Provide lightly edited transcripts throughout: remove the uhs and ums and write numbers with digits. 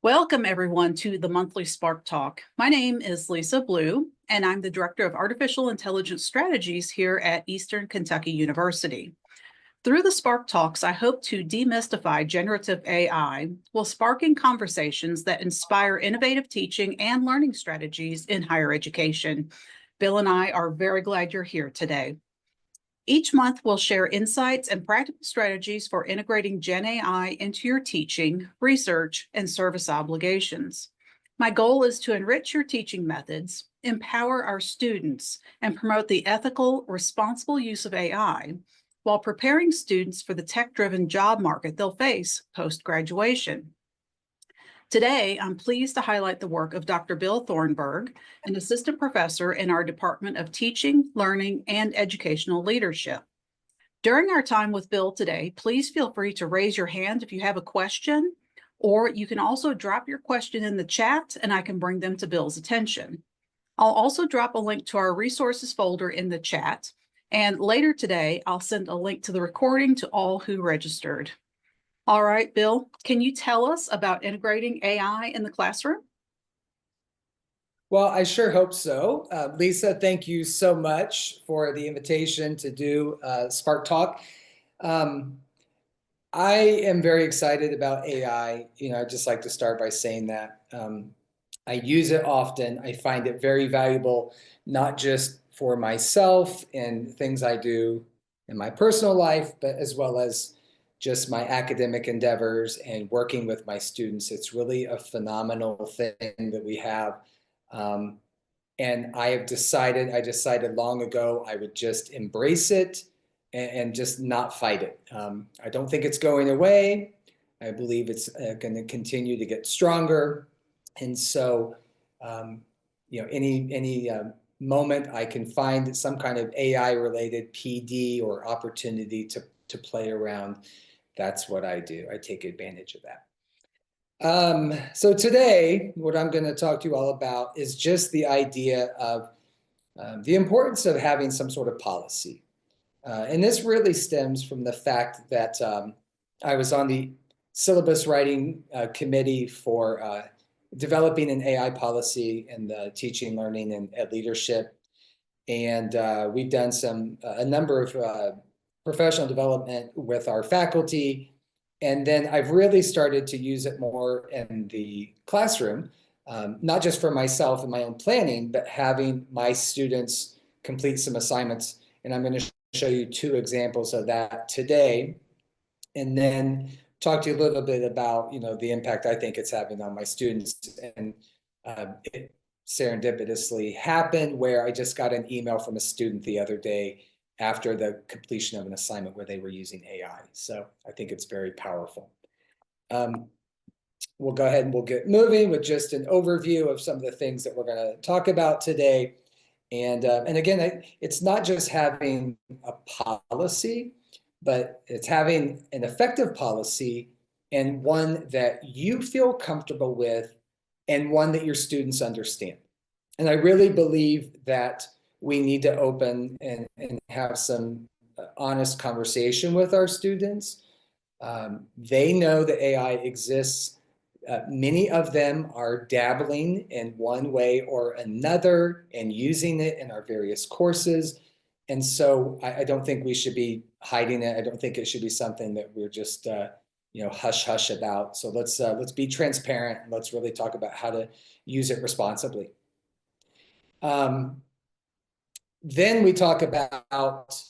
Welcome, everyone, to the monthly Spark Talk. My name is Lisa Blue, and I'm the Director of Artificial Intelligence Strategies here at Eastern Kentucky University. Through the Spark Talks, I hope to demystify generative AI while sparking conversations that inspire innovative teaching and learning strategies in higher education. Bill and I are very glad you're here today. Each month, we'll share insights and practical strategies for integrating Gen AI into your teaching, research, and service obligations. My goal is to enrich your teaching methods, empower our students, and promote the ethical, responsible use of AI while preparing students for the tech-driven job market they'll face post-graduation. Today, I'm pleased to highlight the work of Dr. Bill Thornburgh, an assistant professor in our Department of Teaching, Learning, and Educational Leadership. During our time with Bill today, please feel free to raise your hand if you have a question, or you can also drop your question in the chat and I can bring them to Bill's attention. I'll also drop a link to our resources folder in the chat, and later today, I'll send a link to the recording to all who registered. All right, Bill, can you tell us about integrating AI in the classroom? Well, I sure hope so. Lisa, thank you so much for the invitation to do Spark Talk. I am very excited about AI. I'd just like to start by saying that I use it often. I find it very valuable, not just for myself and things I do in my personal life, but as well as just my academic endeavors and working with my students. It's really a phenomenal thing that we have. And I decided long ago I would just embrace it and just not fight it. I don't think it's going away. I believe it's going to continue to get stronger. And so, any moment I can find some kind of AI-related PD or opportunity to play around, that's what I do. I take advantage of that. So today, what I'm going to talk to you all about is just the idea of the importance of having some sort of policy. And this really stems from the fact that I was on the syllabus writing committee for developing an AI policy in the teaching, learning, and leadership. And we've done a number of professional development with our faculty. And then I've really started to use it more in the classroom, not just for myself and my own planning, but having my students complete some assignments. And I'm going to show you two examples of that today, and then talk to you a little bit about, the impact I think it's having on my students. And it serendipitously happened where I just got an email from a student the other day after the completion of an assignment where they were using AI. So I think it's very powerful. We'll go ahead and we'll get moving with just an overview of some of the things that we're going to talk about today. And again, it's not just having a policy, but it's having an effective policy and one that you feel comfortable with and one that your students understand. And I really believe that we need to open and have some honest conversation with our students. They know that AI exists. Many of them are dabbling in one way or another and using it in our various courses. And so I don't think we should be hiding it. I don't think it should be something that we're just hush hush about. So let's be transparent and let's really talk about how to use it responsibly. Then we talk about,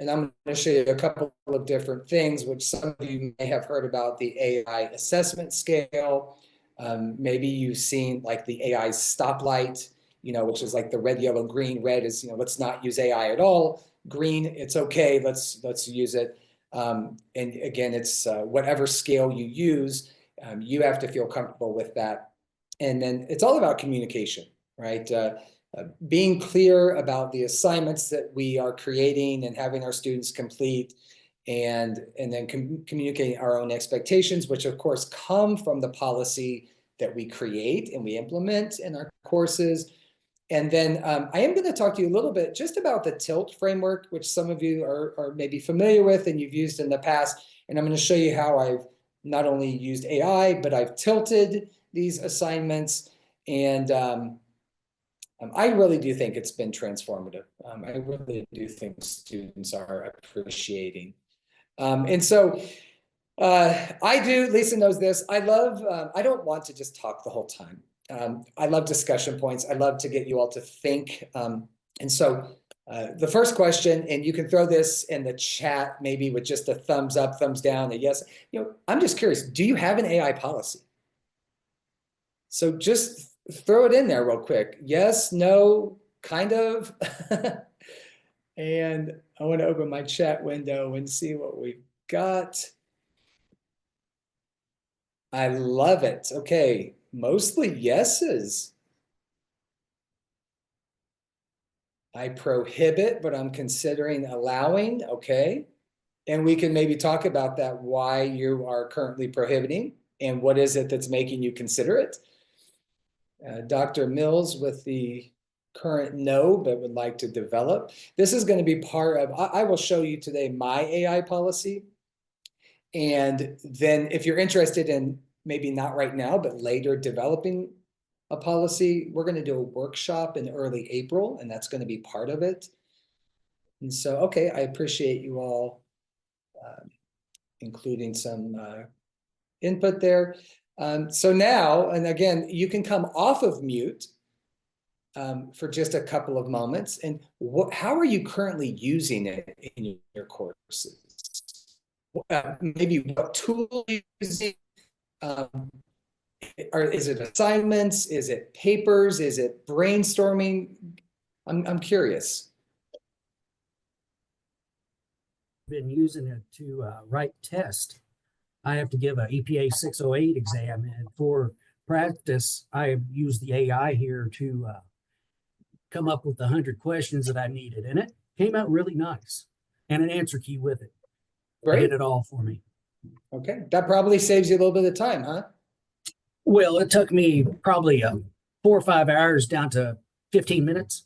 and I'm going to show you a couple of different things, which some of you may have heard about, the AI assessment scale. Maybe you've seen like the AI stoplight, which is like the red, yellow, green. Red is, let's not use AI at all. Green, it's okay, let's use it. And again, it's whatever scale you use, you have to feel comfortable with that. And then it's all about communication, right? Being clear about the assignments that we are creating and having our students complete, and then communicating our own expectations, which of course come from the policy that we create and we implement in our courses. And then I am going to talk to you a little bit just about the TILT framework, which some of you are maybe familiar with and you've used in the past. And I'm going to show you how I've not only used AI, but I've tilted these assignments, and I really do think it's been transformative. I really do think students are appreciating. And so Lisa knows this. I don't want to just talk the whole time. I love discussion points. I love to get you all to think. And so the first question, and you can throw this in the chat, maybe with just a thumbs up, thumbs down, a yes. I'm just curious, do you have an AI policy? So just throw it in there real quick. Yes, no, kind of. And I want to open my chat window and see what we've got. I love it. Okay, mostly yeses. I prohibit, but I'm considering allowing. Okay. And we can maybe talk about that, why you are currently prohibiting and what is it that's making you consider it. Dr. Mills with the current no, but would like to develop. This is going to be part of, I will show you today my AI policy. And then if you're interested in maybe not right now, but later developing a policy, we're going to do a workshop in early April, and that's going to be part of it. And so, okay, I appreciate you all including some input there. So now, and again, you can come off of mute for just a couple of moments. And how are you currently using it in your courses? Maybe what tool are you using? Or is it assignments? Is it papers? Is it brainstorming? I'm curious. Been using it to write tests. I have to give an EPA 608 exam, and for practice, I use the AI here to come up with the 100 questions that I needed, and it came out really nice, and an answer key with it. Great. It did it all for me. Okay, that probably saves you a little bit of time, huh? Well, it took me probably 4 or 5 hours down to 15 minutes.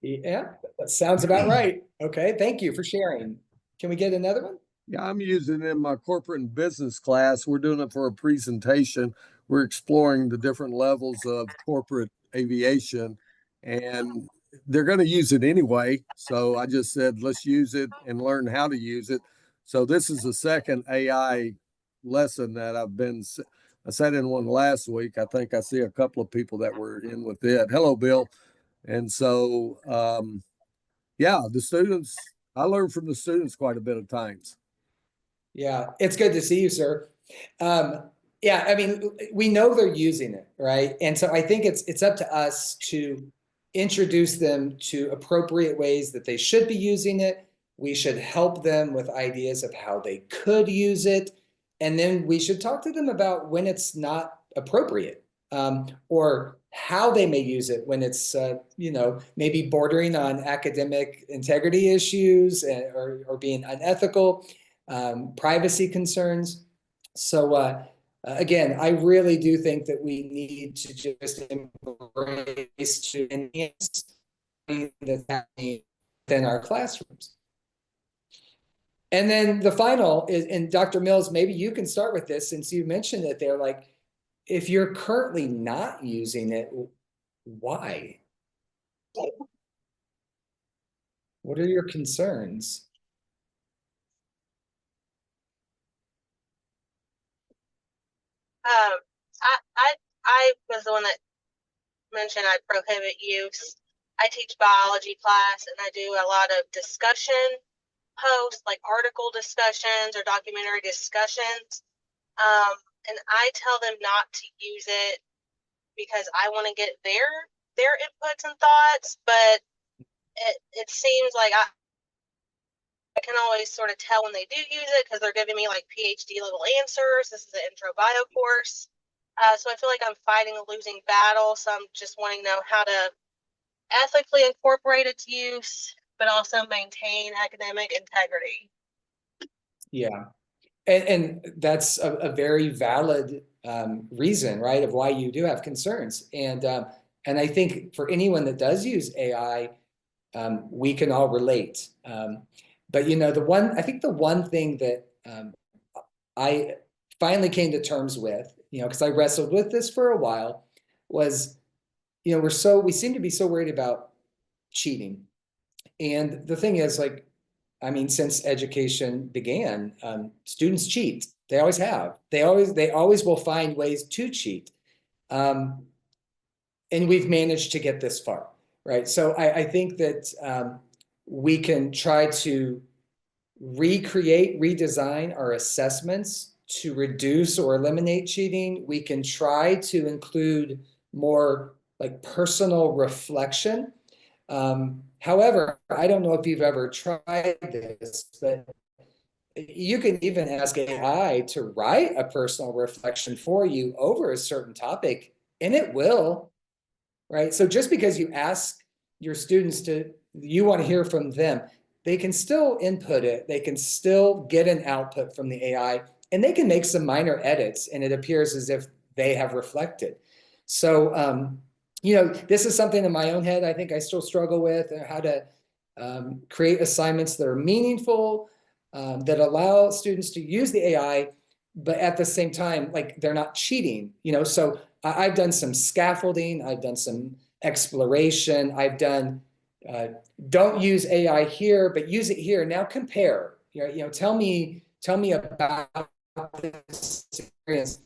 Yeah, that sounds about right. Okay, thank you for sharing. Can we get another one? Yeah, I'm using it in my corporate and business class. We're doing it for a presentation. We're exploring the different levels of corporate aviation, and they're going to use it anyway. So I just said, let's use it and learn how to use it. So this is the second AI lesson that I sat in one last week. I think I see a couple of people that were in with it. Hello, Bill. And so, yeah, I learned from the students quite a bit of times. Yeah, it's good to see you, sir. Yeah, I mean, we know they're using it, right? And so I think it's up to us to introduce them to appropriate ways that they should be using it. We should help them with ideas of how they could use it. And then we should talk to them about when it's not appropriate, or how they may use it when it's, maybe bordering on academic integrity issues, or being unethical, privacy concerns. So again, I really do think that we need to just embrace to enhance that's happening within our classrooms. And then the final is, and Dr. Mills, maybe you can start with this since you mentioned it there, like, if you're currently not using it, why? What are your concerns? I was the one that mentioned I prohibit use. I teach biology class, and I do a lot of discussion posts, like article discussions or documentary discussions. And I tell them not to use it because I want to get their inputs and thoughts, but it seems like I can always sort of tell when they do use it because they're giving me like PhD level answers. This is an intro bio course. So I feel like I'm fighting a losing battle. So I'm just wanting to know how to ethically incorporate its use, but also maintain academic integrity. Yeah. And that's a very valid reason, right, of why you do have concerns. And I think for anyone that does use AI, we can all relate. But I think the one thing that I finally came to terms with because I wrestled with this for a while, was, we seem to be so worried about cheating. And the thing is, like, I mean, since education began, students cheat. They always have. They always will find ways to cheat. And we've managed to get this far, right? So I think that we can try to recreate, redesign our assessments to reduce or eliminate cheating. We can try to include more like personal reflection. However, I don't know if you've ever tried this, but you can even ask AI to write a personal reflection for you over a certain topic, and it will, right? So just because you ask your students you want to hear from them, they can still input it. They can still get an output from the AI, and they can make some minor edits, and it appears as if they have reflected. So, this is something in my own head I think I still struggle with, how to create assignments that are meaningful, that allow students to use the AI, but at the same time, like, they're not cheating, So I've done some scaffolding, I've done some exploration, I've done don't use AI here, but use it here. Now compare. Tell me about this experience.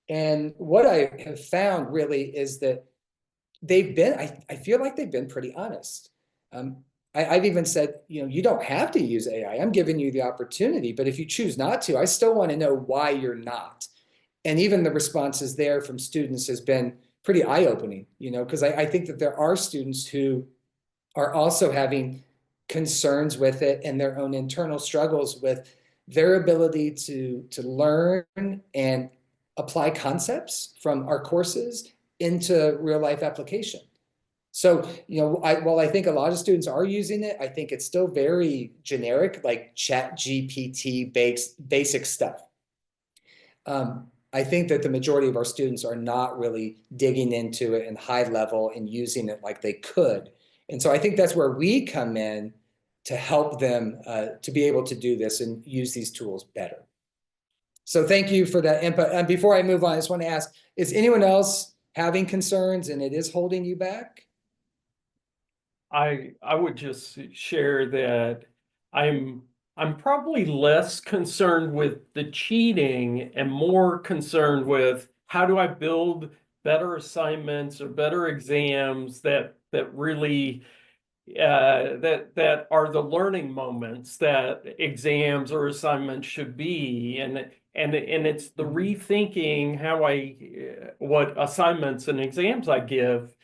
And what I have found really is that I feel like they've been pretty honest. I've even said, you don't have to use AI. I'm giving you the opportunity, but if you choose not to, I still want to know why you're not. And even the responses there from students has been pretty eye-opening, because I think that there are students who are also having concerns with it and their own internal struggles with their ability to learn and apply concepts from our courses into real life application. So, while I think a lot of students are using it, I think it's still very generic, like ChatGPT basic stuff. I think that the majority of our students are not really digging into it in high level and using it like they could. And so I think that's where we come in to help them to be able to do this and use these tools better. So thank you for that input. And before I move on, I just want to ask, is anyone else having concerns and it is holding you back? I would just share that I'm probably less concerned with the cheating and more concerned with how do I build better assignments or better exams that really that are the learning moments that exams or assignments should be, and it's the rethinking how what assignments and exams I give,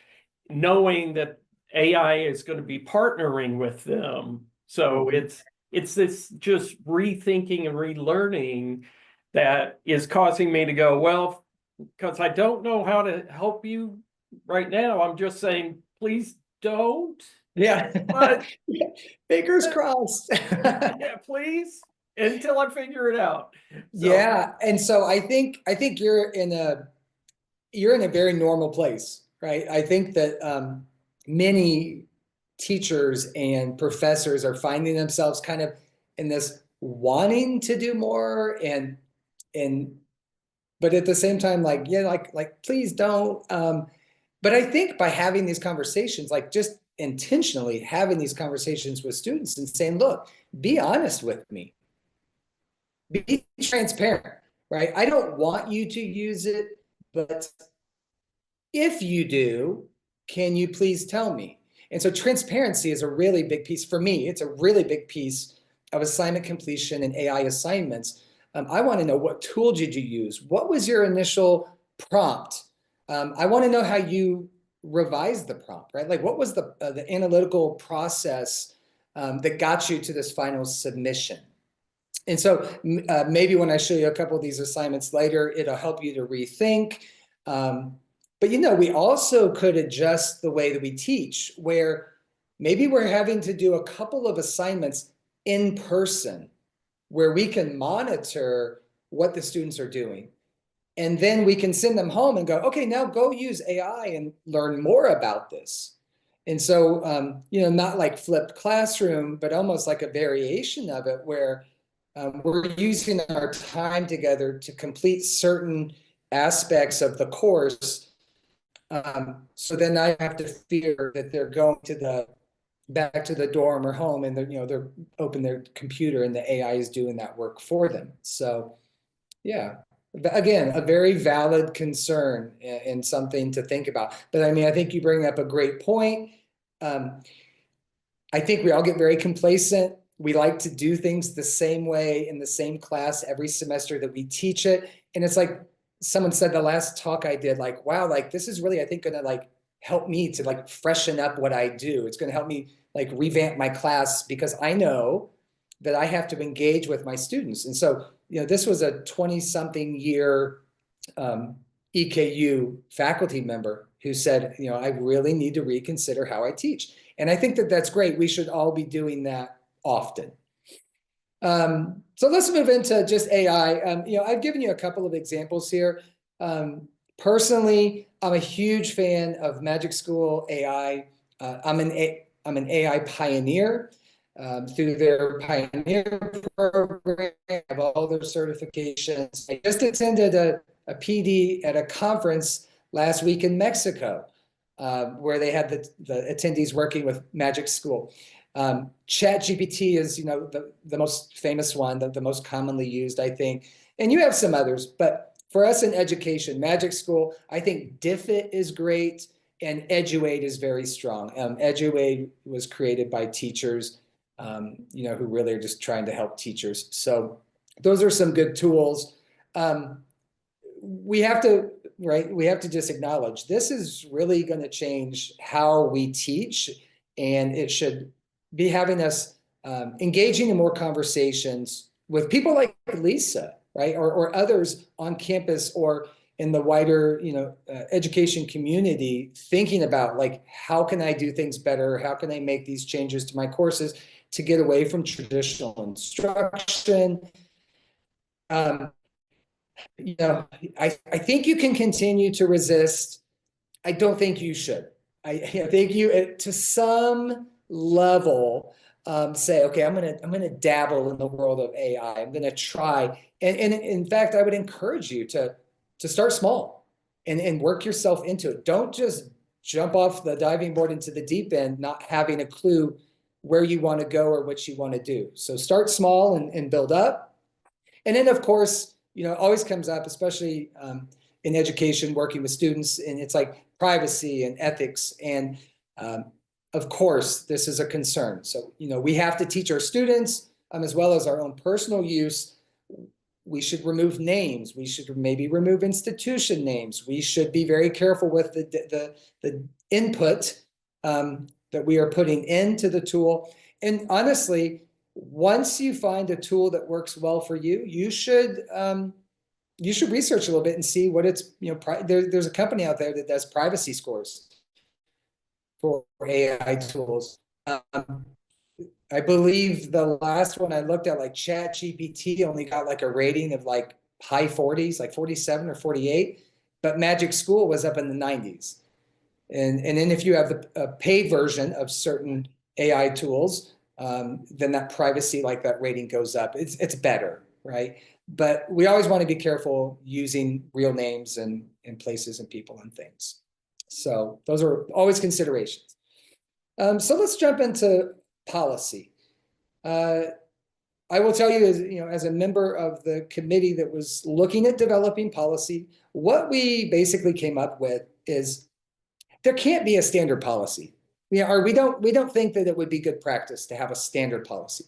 knowing that AI is going to be partnering with them. So it's this just rethinking and relearning that is causing me to go, well, because I don't know how to help you right now, I'm just saying, please don't. Yeah. But fingers crossed. yeah, please, until I figure it out. So, yeah. And so I think you're in a very normal place, right? I think that many teachers and professors are finding themselves kind of in this wanting to do more but at the same time, like, yeah, like please don't. But I think by having these conversations, like just intentionally having these conversations with students and saying, look, be honest with me, be transparent, right? I don't want you to use it, but if you do, can you please tell me? And so transparency is a really big piece for me. It's a really big piece of assignment completion and AI assignments. I want to know, what tool did you use? What was your initial prompt? I want to know how you revised the prompt, right? Like, what was the analytical process that got you to this final submission? And so maybe when I show you a couple of these assignments later, it'll help you to rethink. But we also could adjust the way that we teach, where maybe we're having to do a couple of assignments in person, where we can monitor what the students are doing. And then we can send them home and go, okay, now go use AI and learn more about this. And so, not like flipped classroom, but almost like a variation of it, where we're using our time together to complete certain aspects of the course. So then I have to fear that they're going to back to the dorm or home, and they're open their computer and the AI is doing that work for them. So yeah, again, a very valid concern and something to think about. But I mean, I think you bring up a great point. I think we all get very complacent. We like to do things the same way in the same class every semester that we teach it. And it's like someone said the last talk I did, like, wow, like this is really, I think, gonna like help me to like freshen up what I do. It's gonna help me like revamp my class, because I know that I have to engage with my students. And so, this was a 20-something year EKU faculty member who said, I really need to reconsider how I teach. And I think that that's great. We should all be doing that often. So let's move into just AI. I've given you a couple of examples here. Personally, I'm a huge fan of Magic School AI. I'm an AI pioneer through their Pioneer program. I have all their certifications. I just attended a PD at a conference last week in Mexico, where they had the attendees working with Magic School. ChatGPT is, the most famous one, the most commonly used, I think. And you have some others, but for us in education, Magic School, I think DFIT is great, and Eduade is very strong. Eduade was created by teachers, who really are just trying to help teachers. So those are some good tools. We have to just acknowledge this is really going to change how we teach, and it should be having us engaging in more conversations with people like Lisa, right, or others on campus or in the wider education community, thinking about like, how can I do things better? How can I make these changes to my courses to get away from traditional instruction? I think you can continue to resist. I don't think you should. I think you, to some level, say, okay, I'm gonna dabble in the world of AI. I'm gonna try, and in fact, I would encourage you to start small and work yourself into it. Don't just jump off the diving board into the deep end, not having a clue where you want to go or what you want to do. So start small and build up. And then, of course, always comes up, especially in education, working with students, and it's like privacy and ethics. And of course, this is a concern. So, we have to teach our students, as well as our own personal use. We should remove names. We should maybe remove institution names. We should be very careful with the input that we are putting into the tool. And honestly, once you find a tool that works well for you, you should research a little bit and see what it's, there's a company out there that does privacy scores for AI tools. I believe the last one I looked at, like ChatGPT, only got like a rating of like high 40s, like 47 or 48, but Magic School was up in the 90s. And then if you have the paid version of certain AI tools, then that privacy, like that rating goes up. It's better, right? But we always want to be careful using real names and places and people and things. So those are always considerations. So let's jump into policy. I will tell you, as a member of the committee that was looking at developing policy, what we basically came up with is there can't be a standard policy. Or we don't think that it would be good practice to have a standard policy,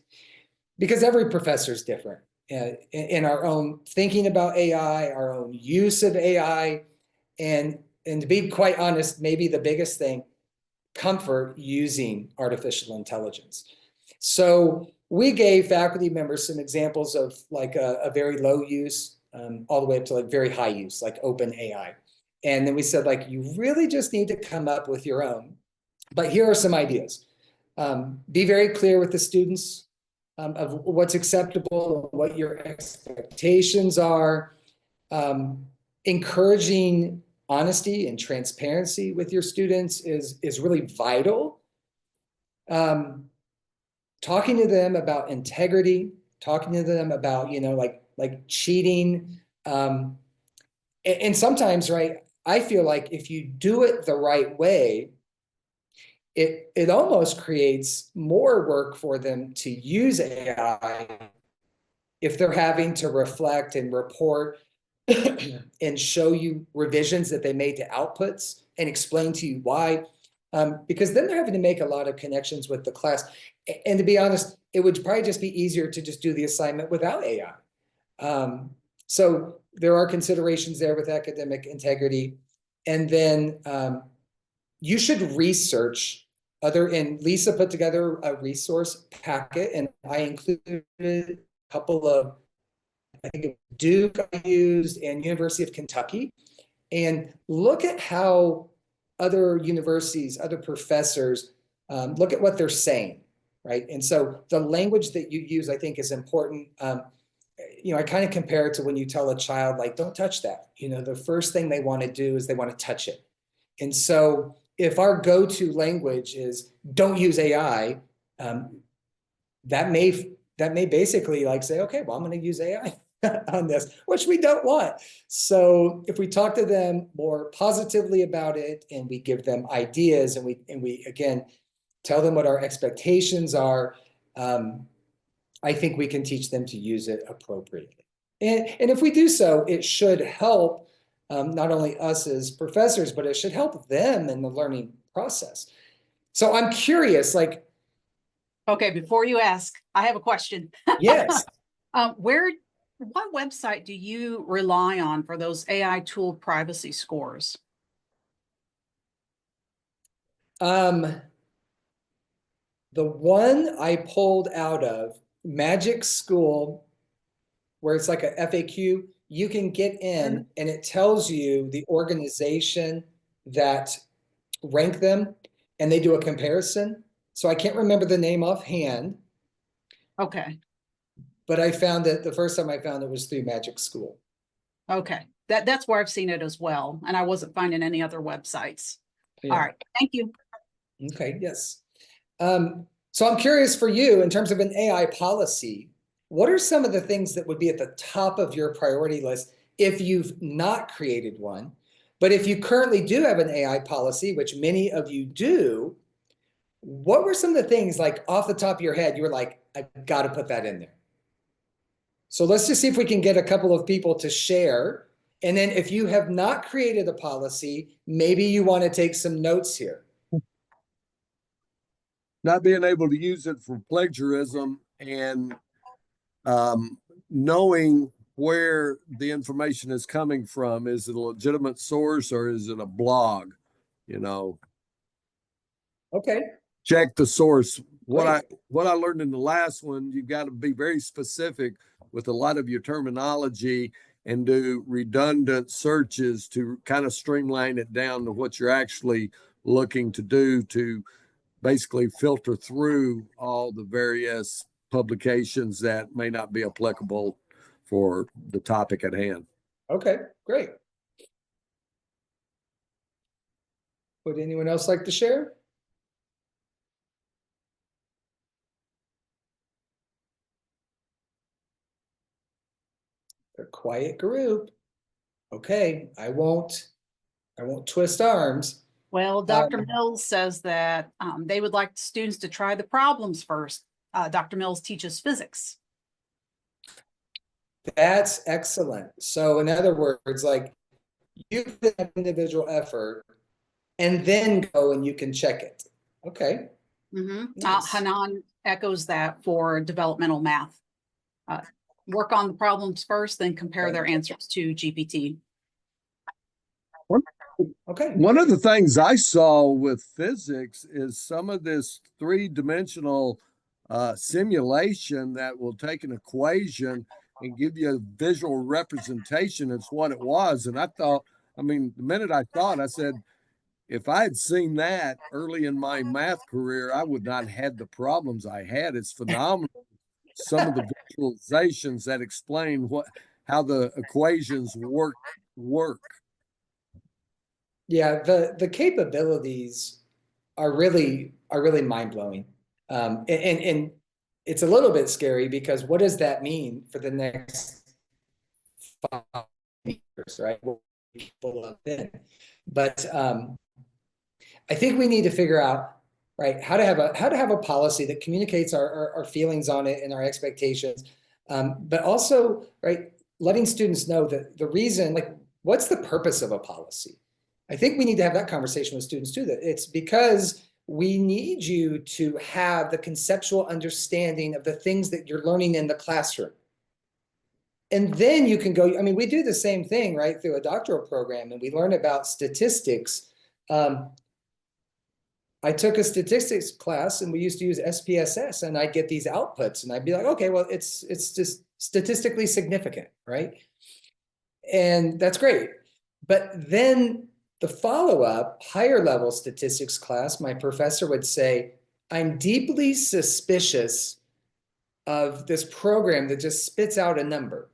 because every professor is different in our own thinking about AI, our own use of AI, and to be quite honest, maybe the biggest thing, comfort using artificial intelligence. So we gave faculty members some examples of like a very low use, all the way up to like very high use, like open AI. And then we said, like, you really just need to come up with your own. But here are some ideas. Be very clear with the students of what's acceptable, what your expectations are. Encouraging honesty and transparency with your students is really vital. Talking to them about integrity, talking to them about, like cheating, And sometimes, right, I feel like if you do it the right way, it almost creates more work for them to use AI if they're having to reflect and report and show you revisions that they made to outputs and explain to you why. Because then they're having to make a lot of connections with the class. And to be honest, it would probably just be easier to just do the assignment without AI. So there are considerations there with academic integrity. And then you should research and Lisa put together a resource packet, and I included a couple of, I think Duke I used and University of Kentucky, and look at how other universities, other professors, look at what they're saying, right? And so the language that you use, I think, is important. I kind of compare it to when you tell a child, like, don't touch that. The first thing they want to do is they want to touch it. And so if our go-to language is don't use AI, that may basically like say, okay, well, I'm going to use AI on this, which we don't want. So if we talk to them more positively about it, and we give them ideas, and we again tell them what our expectations are, I think we can teach them to use it appropriately. And if we do so, it should help not only us as professors, but it should help them in the learning process. So I'm curious, like. Okay, before you ask, I have a question. Yes. What website do you rely on for those AI tool privacy scores? The one I pulled out of Magic School, where it's like a FAQ, you can get in and it tells you the organization that ranked them, and they do a comparison. So I can't remember the name offhand. Okay. But I found it, the first time I found it was through Magic School. Okay. That's where I've seen it as well. And I wasn't finding any other websites. Yeah. All right. Thank you. Okay, yes. So I'm curious for you, in terms of an AI policy, what are some of the things that would be at the top of your priority list if you've not created one? But if you currently do have an AI policy, which many of you do, what were some of the things, like off the top of your head, you were like, I've got to put that in there? So let's just see if we can get a couple of people to share. And then if you have not created a policy, maybe you want to take some notes here. Not being able to use it for plagiarism, and knowing where the information is coming from. Is it a legitimate source, or is it a blog? Okay. Check the source. What I learned in the last one, you've got to be very specific with a lot of your terminology and do redundant searches to kind of streamline it down to what you're actually looking to do, to basically filter through all the various publications that may not be applicable for the topic at hand. Okay, great. Would anyone else like to share? A quiet group. Okay, I won't twist arms. Well, Dr. Mills says that they would like students to try the problems first. Dr. Mills teaches physics. That's excellent. So in other words, like, you can have individual effort and then go and you can check it. Okay. Nice. Hanan echoes that for developmental math. Work on the problems first, then compare their answers to GPT. Okay. One of the things I saw with physics is some of this three-dimensional simulation that will take an equation and give you a visual representation as what it was. And I thought, the minute I thought, I said, if I had seen that early in my math career, I would not have had the problems I had. It's phenomenal. Some of the visualizations that explain how the equations work. Yeah, the capabilities are really mind-blowing. And it's a little bit scary, because what does that mean for the next 5 years, right? people up in. But I think we need to figure out, right, how to have a policy that communicates our feelings on it and our expectations, but also, right, letting students know that the reason, like, what's the purpose of a policy? I think we need to have that conversation with students too, that it's because we need you to have the conceptual understanding of the things that you're learning in the classroom. And then you can go, I mean, we do the same thing, right, through a doctoral program, and we learn about statistics. I took a statistics class and we used to use SPSS, and I'd get these outputs and I'd be like, okay, well, it's just statistically significant, right? And that's great. But then the follow-up higher level statistics class, my professor would say, I'm deeply suspicious of this program that just spits out a number.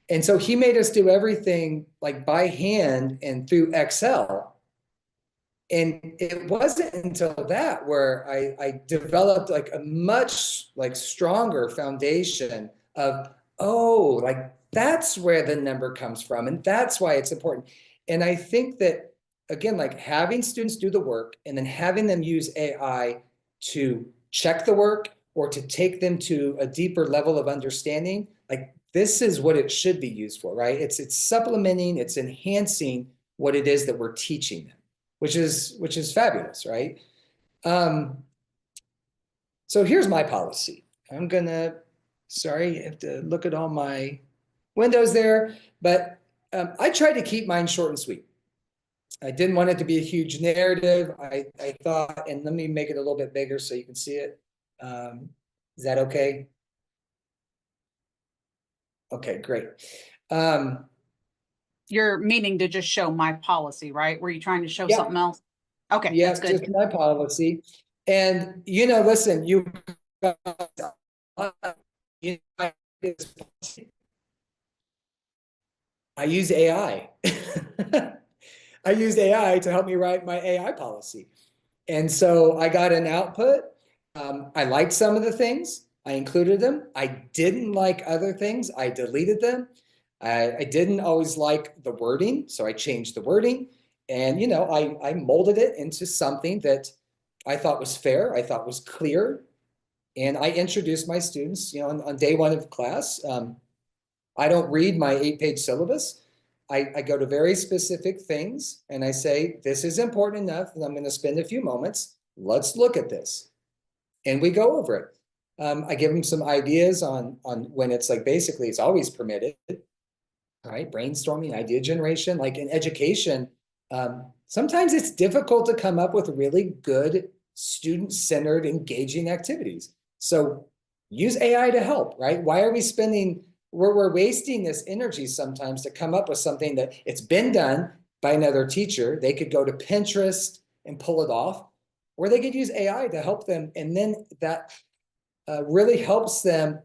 And so he made us do everything like by hand and through Excel. And it wasn't until that where I developed like a much like stronger foundation of, oh, like that's where the number comes from. And that's why it's important. And I think that, again, like having students do the work and then having them use AI to check the work or to take them to a deeper level of understanding, like this is what it should be used for, right? It's supplementing, it's enhancing what it is that we're teaching them, which is fabulous, right? So here's my policy. I'm gonna, sorry, I have to look at all my windows there, but I tried to keep mine short and sweet. I didn't want it to be a huge narrative. I thought, and let me make it a little bit bigger so you can see it. Is that okay? Okay, great. You're meaning to just show my policy, right? Were you trying to show Yeah. something else? Okay, Yeah, that's good. just my policy. And, you know, listen, I use AI. I used AI to help me write my AI policy. And so I got an output. I liked some of the things. I included them. I didn't like other things. I deleted them. I didn't always like the wording, so I changed the wording. And, you know, I molded it into something that I thought was fair, I thought was clear. And I introduced my students, you know, on day one of class. I don't read my 8-page syllabus. I go to very specific things and I say, this is important enough that I'm going to spend a few moments. Let's look at this. And we go over it. I give them some ideas on when it's like, basically it's always permitted. All right, brainstorming, idea generation, like in education, sometimes it's difficult to come up with really good student-centered, engaging activities. So use AI to help, right? Why are we spending, we're wasting this energy sometimes to come up with something that it's been done by another teacher. They could go to Pinterest and pull it off, or they could use AI to help them. And then that really helps them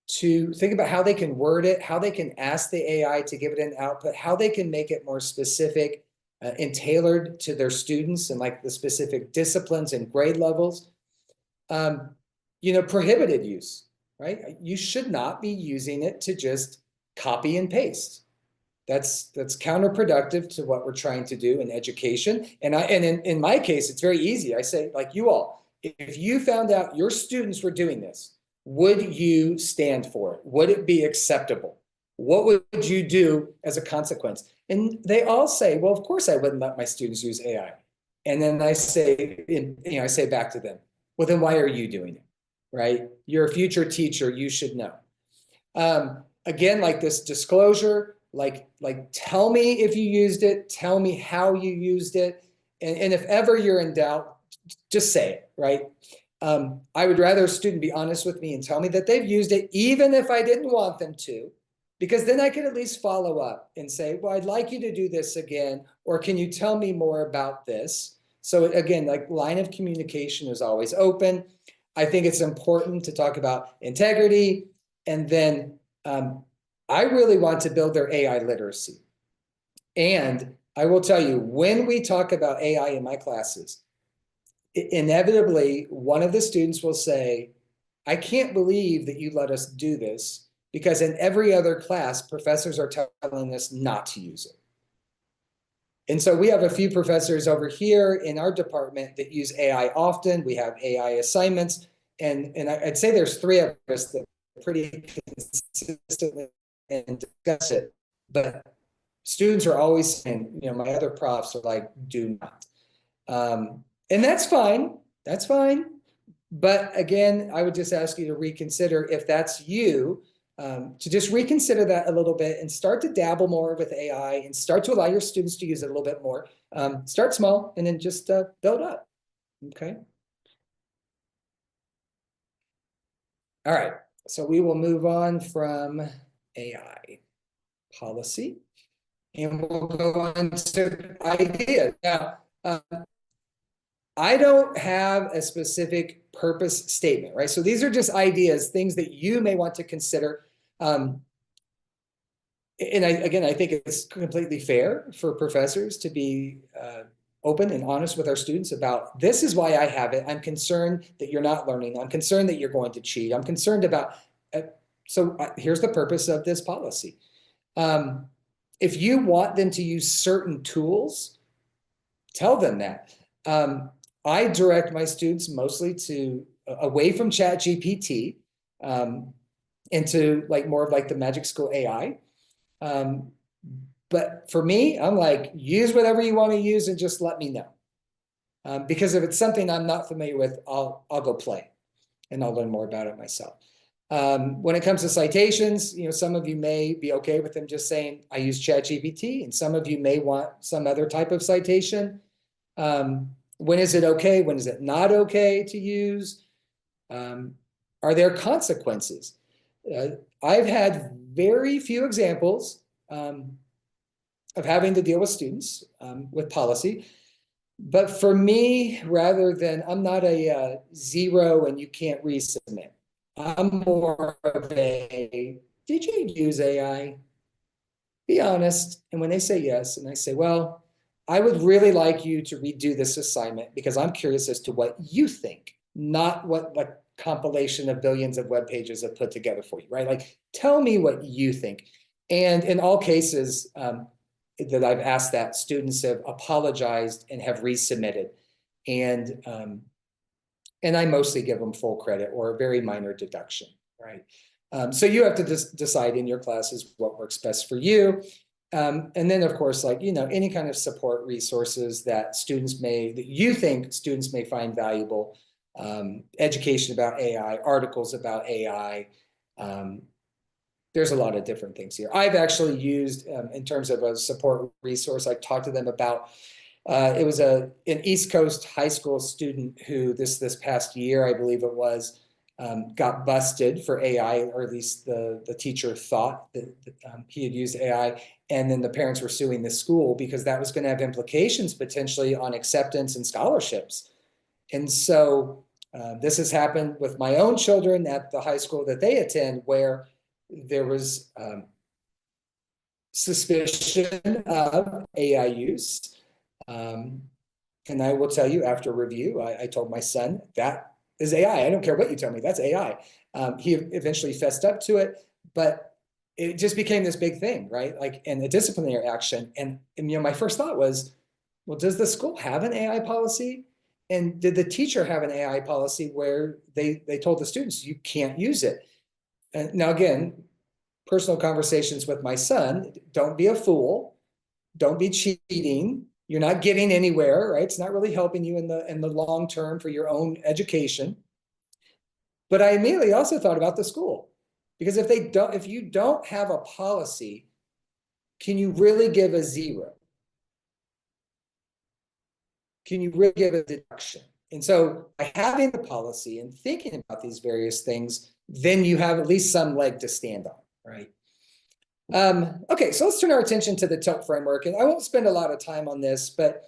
to think about how they can word it, how they can ask the AI to give it an output, how they can make it more specific and tailored to their students and like the specific disciplines and grade levels. You know, prohibited use, right? You should not be using it to just copy and paste. That's counterproductive to what we're trying to do in education. And in my case, it's very easy. I say, like, you all, if you found out your students were doing this, would you stand for it? Would it be acceptable? What would you do as a consequence? And they all say, well, of course I wouldn't let my students use AI. And then I say, you know, I say back to them, well, then why are you doing it? Right? You're a future teacher, you should know. Again, like this disclosure, like tell me if you used it, tell me how you used it. And if ever you're in doubt, just say it, right? I would rather a student be honest with me and tell me that they've used it, even if I didn't want them to, because then I could at least follow up and say, well, I'd like you to do this again, or can you tell me more about this? So again, like line of communication is always open. I think it's important to talk about integrity. And then I really want to build their AI literacy. And I will tell you, when we talk about AI in my classes, inevitably, one of the students will say, I can't believe that you let us do this, because in every other class, professors are telling us not to use it. And so we have a few professors over here in our department that use AI often. We have AI assignments. And I'd say there's 3 of us that pretty consistently and discuss it. But students are always saying, my other profs are like, do not. And that's fine. That's fine. But again, I would just ask you to reconsider, if that's you, to just reconsider that a little bit and start to dabble more with AI and start to allow your students to use it a little bit more. Start small and then just build up. Okay. All right. So we will move on from AI policy and we'll go on to ideas. Now, I don't have a specific purpose statement, right? So these are just ideas, things that you may want to consider. And I think it's completely fair for professors to be open and honest with our students about, this is why I have it. I'm concerned that you're not learning. I'm concerned that you're going to cheat. I'm concerned about, here's the purpose of this policy. If you want them to use certain tools, tell them that. I direct my students mostly to away from ChatGPT into more of the Magic School AI. But for me, I'm like, use whatever you want to use and just let me know. Because if it's something I'm not familiar with, I'll go play and I'll learn more about it myself. When it comes to citations, some of you may be okay with them just saying, I use ChatGPT, and some of you may want some other type of citation. When is it okay? When is it not okay to use? Are there consequences? I've had very few examples of having to deal with students with policy. But for me, rather than, I'm not a 0 and you can't resubmit. I'm more of a, did you use AI? Be honest. And when they say yes, and I say, well, I would really like you to redo this assignment because I'm curious as to what you think, not what compilation of billions of web pages have put together for you, right? Tell me what you think. And in all cases that I've asked that, students have apologized and have resubmitted. And I mostly give them full credit or a very minor deduction, right? So you have to decide in your classes what works best for you. And then of course, any kind of support resources that you think students may find valuable, education about AI, articles about AI. There's a lot of different things here. I've actually used, in terms of a support resource, I talked to them about, it was an East Coast high school student who this past year, I believe it was, got busted for AI, or at least the teacher thought that he had used AI. And then the parents were suing the school because that was going to have implications potentially on acceptance and scholarships. And so this has happened with my own children at the high school that they attend, where there was suspicion of AI use. And I will tell you, after review, I told my son, that is AI. I don't care what you tell me, that's AI. He eventually fessed up to it, but it just became this big thing, right? And a disciplinary action. And my first thought was, well, does the school have an AI policy? And did the teacher have an AI policy where they told the students, you can't use it? And now, again, personal conversations with my son, don't be a fool. Don't be cheating. You're not getting anywhere, right? It's not really helping you in the long term for your own education. But I immediately also thought about the school, because if you don't have a policy, can you really give a 0? Can you really give a deduction? And so by having the policy and thinking about these various things, then you have at least some leg to stand on, right? Okay, so let's turn our attention to the TILT framework. And I won't spend a lot of time on this, but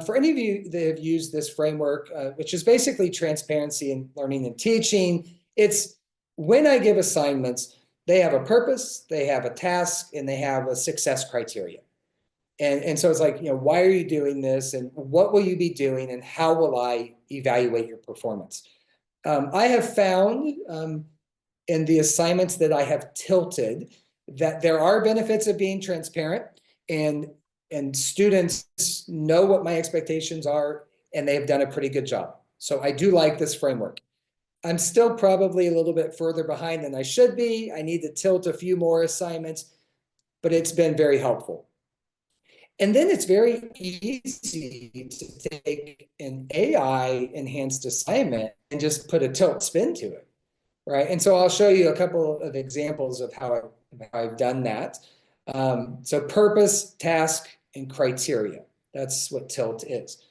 for any of you that have used this framework, which is basically transparency in learning and teaching, it's when I give assignments, they have a purpose, they have a task, and they have a success criteria. And so it's why are you doing this? And what will you be doing? And how will I evaluate your performance? I have found in the assignments that I have tilted that there are benefits of being transparent. And and students know what my expectations are, and they've done a pretty good job. So I do like this framework. I'm still probably a little bit further behind than I should be. I need to tilt a few more assignments, but it's been very helpful. And then it's very easy to take an AI enhanced assignment and just put a tilt spin to it, right? And so I'll show you a couple of examples of how I've done that. So purpose, task, and criteria. That's what tilt is.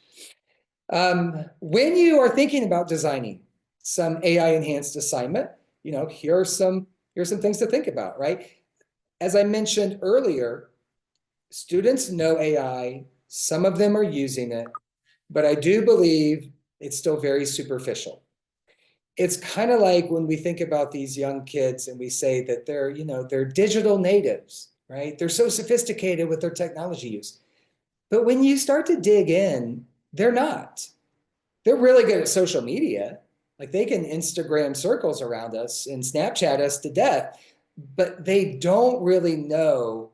When you are thinking about designing some AI enhanced assignment, here are some things to think about, right? As I mentioned earlier, students know AI, some of them are using it, but I do believe it's still very superficial. It's kind of like when we think about these young kids and we say that they're digital natives, right? They're so sophisticated with their technology use. But when you start to dig in, they're not. They're really good at social media. Like they can Instagram circles around us and Snapchat us to death, but they don't really know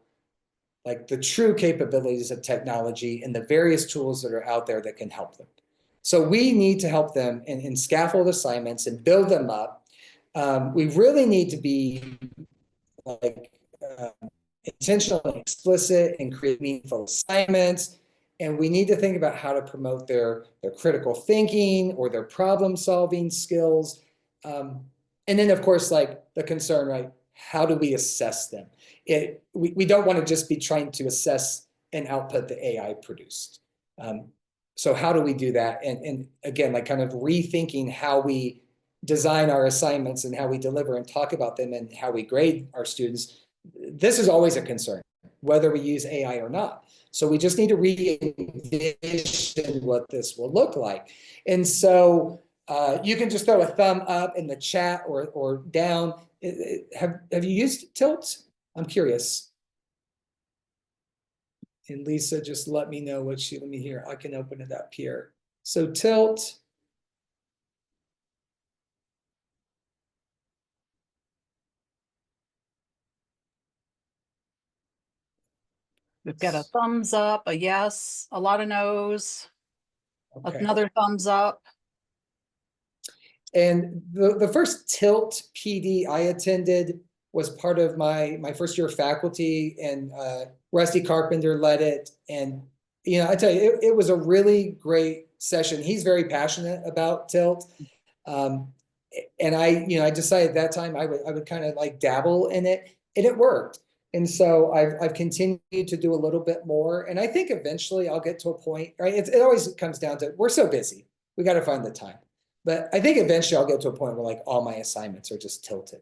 like the true capabilities of technology and the various tools that are out there that can help them. So we need to help them in scaffold assignments and build them up. We really need to be like intentional and explicit and create meaningful assignments. And we need to think about how to promote their critical thinking or their problem solving skills. And then of course, like the concern, right? How do we assess them? We don't want to just be trying to assess an output that AI produced. So how do we do that? And again, like kind of rethinking how we design our assignments and how we deliver and talk about them and how we grade our students. This is always a concern, whether we use AI or not. So we just need to re-envision what this will look like. And so you can just throw a thumb up in the chat or down. Have you used Tilt? I'm curious. And Lisa, just let me know let me hear. I can open it up here. So Tilt. We've got a thumbs up, a yes, a lot of no's, Okay. another thumbs up. And the first Tilt PD I attended was part of my first year of faculty, and Rusty Carpenter led it. And I tell you, it was a really great session. He's very passionate about Tilt. And I decided at that time I would kind of like dabble in it, and it worked. And so I've continued to do a little bit more. And I think eventually I'll get to a point, right? It always comes down to, we're so busy. We got to find the time. But I think eventually I'll get to a point where like all my assignments are just tilted.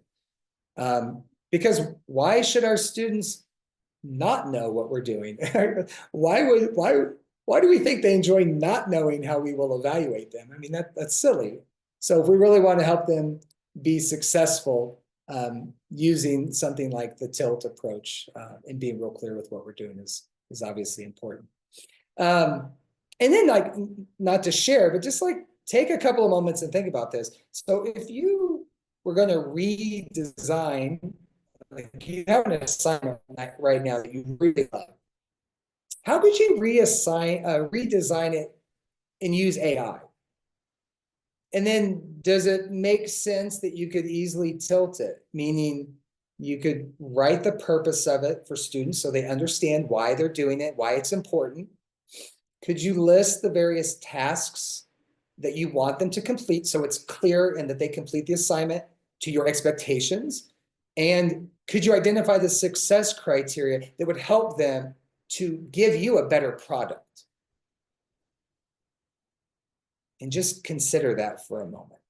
Because why should our students not know what we're doing? Why do we think they enjoy not knowing how we will evaluate them? I mean, that's silly. So if we really want to help them be successful, using something like the Tilt approach and being real clear with what we're doing is obviously important. And then like, not to share, but just like take a couple of moments and think about this. So if you were going to redesign, like you have an assignment right now that you really love, how could you redesign it and use AI? And then does it make sense that you could easily tilt it? Meaning you could write the purpose of it for students so they understand why they're doing it, why it's important. Could you list the various tasks that you want them to complete so it's clear and that they complete the assignment to your expectations? And could you identify the success criteria that would help them to give you a better product? And just consider that for a moment.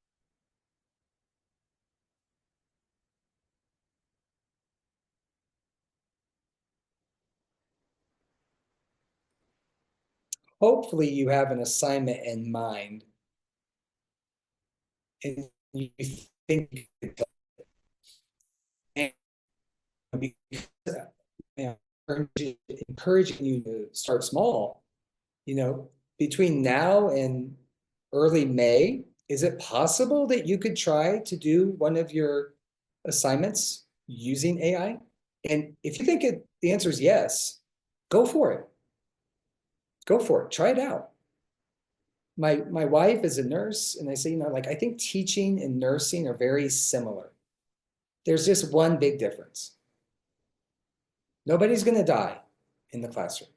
Hopefully you have an assignment in mind and you think encouraging you to start small. Between now and early May, is it possible that you could try to do one of your assignments using AI? And if you think the answer is yes, go for it. go for it. Try it out. My wife is a nurse, and I say, like, I think teaching and nursing are very similar. There's just one big difference. Nobody's going to die in the classroom,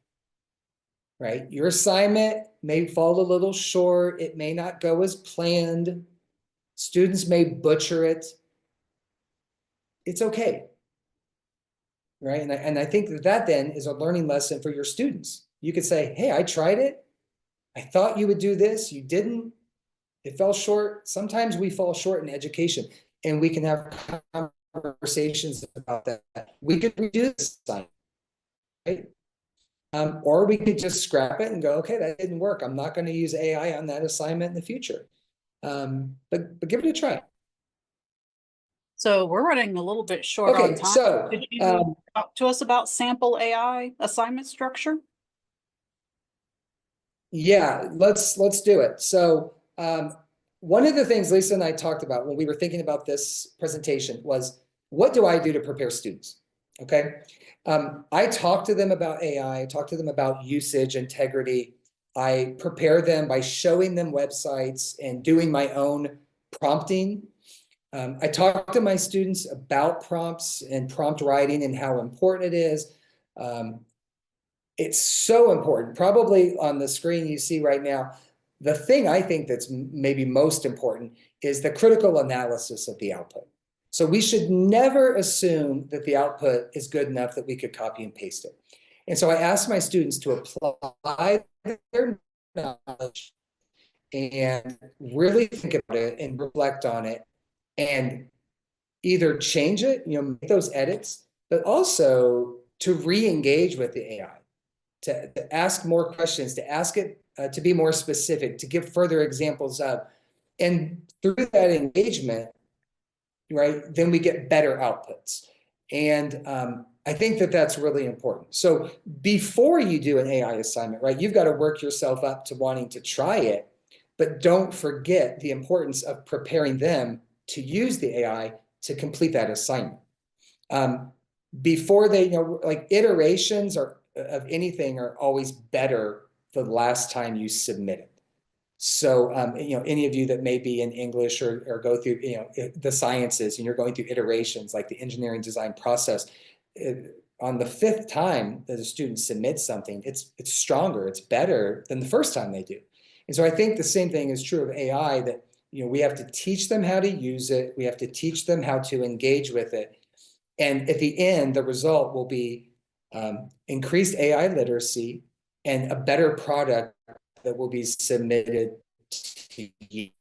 right? Your assignment may fall a little short. It may not go as planned. Students may butcher it. It's okay, right? And I think that then is a learning lesson for your students. You could say, hey, I tried it. I thought you would do this. You didn't. It fell short. Sometimes we fall short in education, and we can have conversations about that. We could redo this assignment, right? Or we could just scrap it and go, okay, that didn't work. I'm not going to use AI on that assignment in the future. But give it a try. So we're running a little bit short Okay, on time. so Could you talk to us about sample AI assignment structure? yeah, let's do it. So one of the things Lisa and I talked about when we were thinking about this presentation was, what do I do to prepare students? Okay, I talk to them about AI, I talk to them about usage, integrity. I prepare them by showing them websites and doing my own prompting. I talk to my students about prompts and prompt writing and how important it is. It's so important. Probably on the screen you see right now, the thing I think that's maybe most important is the critical analysis of the output. So we should never assume that the output is good enough that we could copy and paste it. And so I ask my students to apply their knowledge and really think about it and reflect on it and either change it, make those edits, but also to re-engage with the AI, to ask more questions, to ask it to be more specific, to give further examples of, and through that engagement, right, then we get better outputs. And I think that that's really important. So before you do an AI assignment, right, you've got to work yourself up to wanting to try it, but don't forget the importance of preparing them to use the AI to complete that assignment. Before they, like iterations of anything are always better the last time you submit it. So, any of you that may be in English or go through, the sciences and you're going through iterations like the engineering design process, on the 5th time that a student submits something, it's stronger, it's better than the first time they do. And so I think the same thing is true of AI, that, we have to teach them how to use it. We have to teach them how to engage with it. And at the end, the result will be increased AI literacy and a better product that will be submitted to you.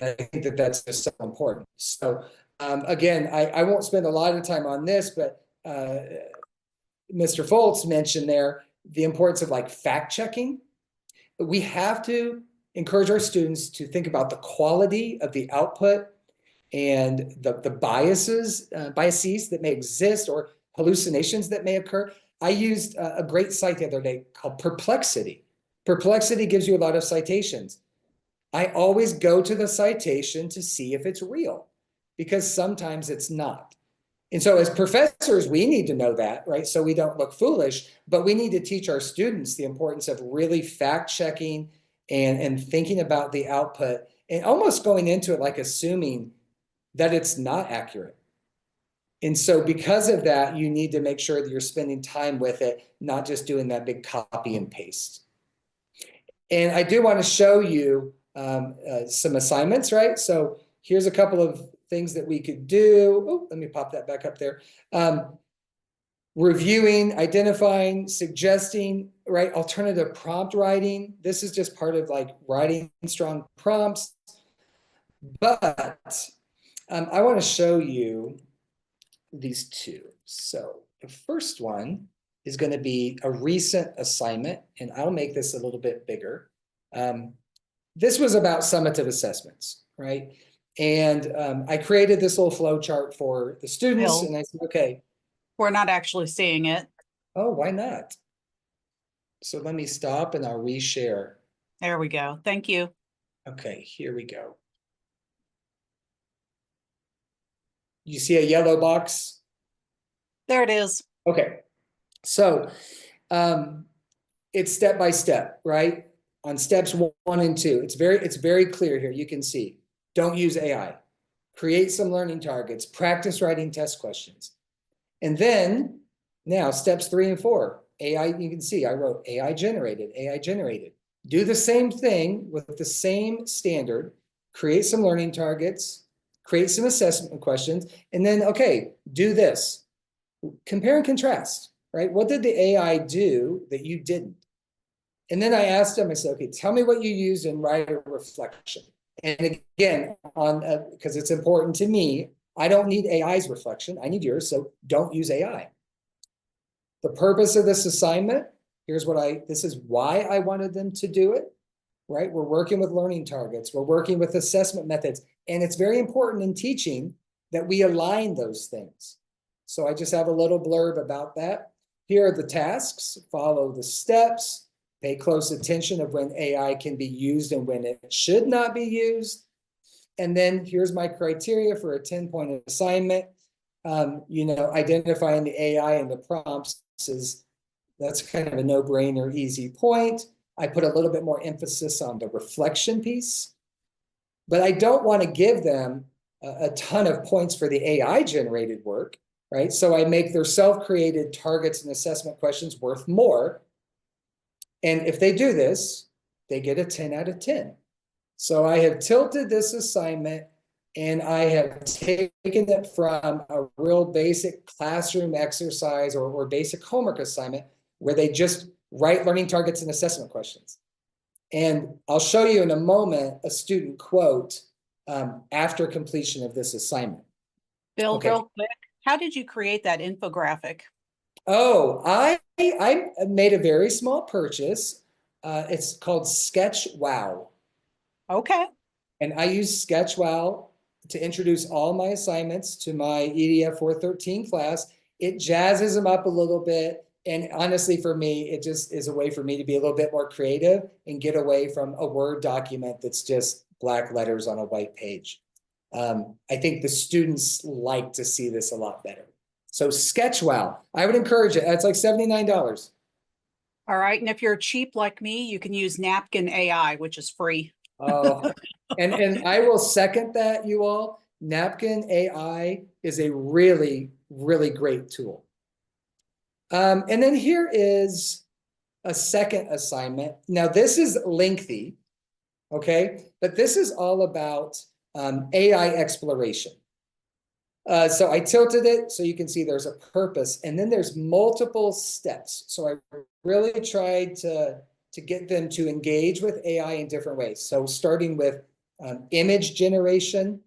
I think that that's just so important. So again, I won't spend a lot of time on this, but Mr. Foltz mentioned there the importance of like fact checking. We have to encourage our students to think about the quality of the output and the biases that may exist or hallucinations that may occur. I used a great site the other day called Perplexity. Perplexity gives you a lot of citations. I always go to the citation to see if it's real, because sometimes it's not. And so as professors, we need to know that, right? So we don't look foolish, but we need to teach our students the importance of really fact checking and thinking about the output and almost going into it like assuming that it's not accurate. And so because of that, you need to make sure that you're spending time with it, not just doing that big copy and paste. And I do want to show you some assignments, right? So here's a couple of things that we could do. Oh, let me pop that back up there. Reviewing, identifying, suggesting, right? Alternative prompt writing. This is just part of like writing strong prompts. But I want to show you these two. So the first one is going to be a recent assignment, and I'll make this a little bit bigger. This was about summative assessments, right? And I created this little flow chart for the students, Bill, and I said, okay. we're not actually seeing it. Oh, why not? So let me stop and I'll reshare. There we go. Thank you. Okay, here we go. You see a yellow box? There it is. Okay, so it's step by step, right? On steps 1 and 2, it's very clear here. You can see, don't use AI. Create some learning targets, practice writing test questions. And then now steps 3 and 4, AI, you can see I wrote AI generated. Do the same thing with the same standard, create some learning targets, create some assessment questions, and then, okay, do this. Compare and contrast, right? What did the AI do that you didn't? And then I asked them, I said, okay, tell me what you used and write a reflection. And again, because it's important to me, I don't need AI's reflection, I need yours, so don't use AI. The purpose of this assignment, this is why I wanted them to do it, right? We're working with learning targets, we're working with assessment methods, and it's very important in teaching that we align those things. So I just have a little blurb about that. Here are the tasks, follow the steps, pay close attention of when AI can be used and when it should not be used. And then here's my criteria for a 10-point assignment. Identifying the AI and the prompts that's kind of a no-brainer, easy point. I put a little bit more emphasis on the reflection piece, but I don't want to give them a ton of points for the AI generated work, right? So I make their self-created targets and assessment questions worth more. And if they do this, they get a 10 out of 10. So I have tilted this assignment and I have taken it from a real basic classroom exercise or basic homework assignment where they just write learning targets and assessment questions. And I'll show you in a moment a student quote after completion of this assignment. Bill, Okay. real quick, how did you create that infographic? Oh, I made a very small purchase. It's called SketchWow. Okay. And I use SketchWow to introduce all my assignments to my EDF 413 class. It jazzes them up a little bit. And honestly, for me, it just is a way for me to be a little bit more creative and get away from a Word document that's just black letters on a white page. I think the students like to see this a lot better. So SketchWow, I would encourage it. It's like $79. All right. And if you're cheap like me, you can use Napkin AI, which is free. Oh, and I will second that, you all. Napkin AI is a really, really great tool. And then here is a second assignment. Now, this is lengthy, okay? But this is all about AI exploration. So I tilted it so you can see there's a purpose, and then there's multiple steps. So I really tried to get them to engage with AI in different ways. So starting with image generation,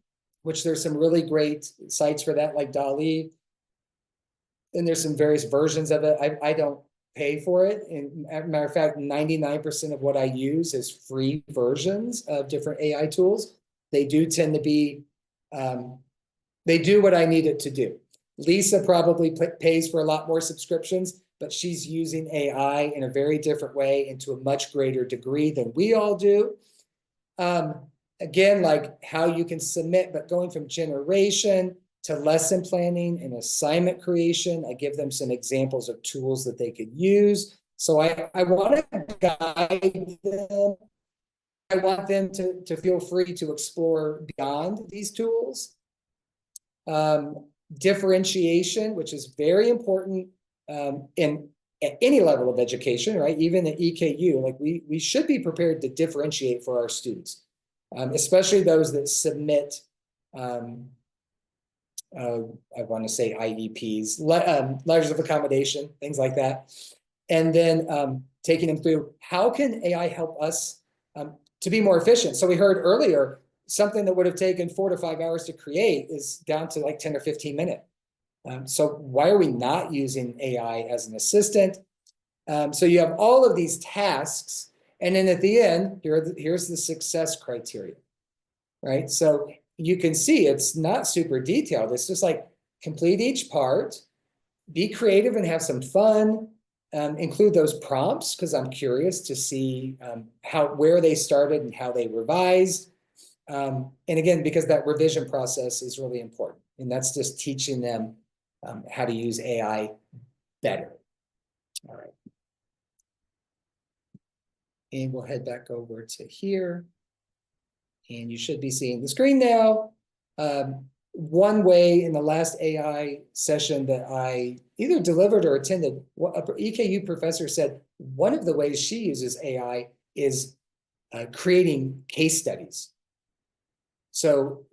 which there's some really great sites for that, like DALL-E. And there's some various versions of it. I don't pay for it. And as a matter of fact, 99% of what I use is free versions of different AI tools. They do tend to be, they do what I need it to do. Lisa probably pays for a lot more subscriptions, but she's using AI in a very different way and to a much greater degree than we all do. Again, like how you can submit, but going from generation to lesson planning and assignment creation, I give them some examples of tools that they could use. So I want to guide them. I want them to feel free to explore beyond these tools. Differentiation, which is very important at any level of education, right? Even at EKU, like we should be prepared to differentiate for our students, especially those that submit, I want to say IEPs, letters of accommodation, things like that. And then taking them through, how can AI help us to be more efficient? So we heard earlier, something that would have taken 4 to 5 hours to create is down to like 10 or 15 minutes. So why are we not using AI as an assistant? So you have all of these tasks, and then at the end, here's the success criteria, right? So you can see it's not super detailed. It's just like complete each part, be creative and have some fun, include those prompts because I'm curious to see where they started and how they revised. And again, because that revision process is really important, and that's just teaching them how to use AI better. All right. And we'll head back over to here. And you should be seeing the screen now. One way in the last AI session that I either delivered or attended, an EKU professor said one of the ways she uses AI is creating case studies. So,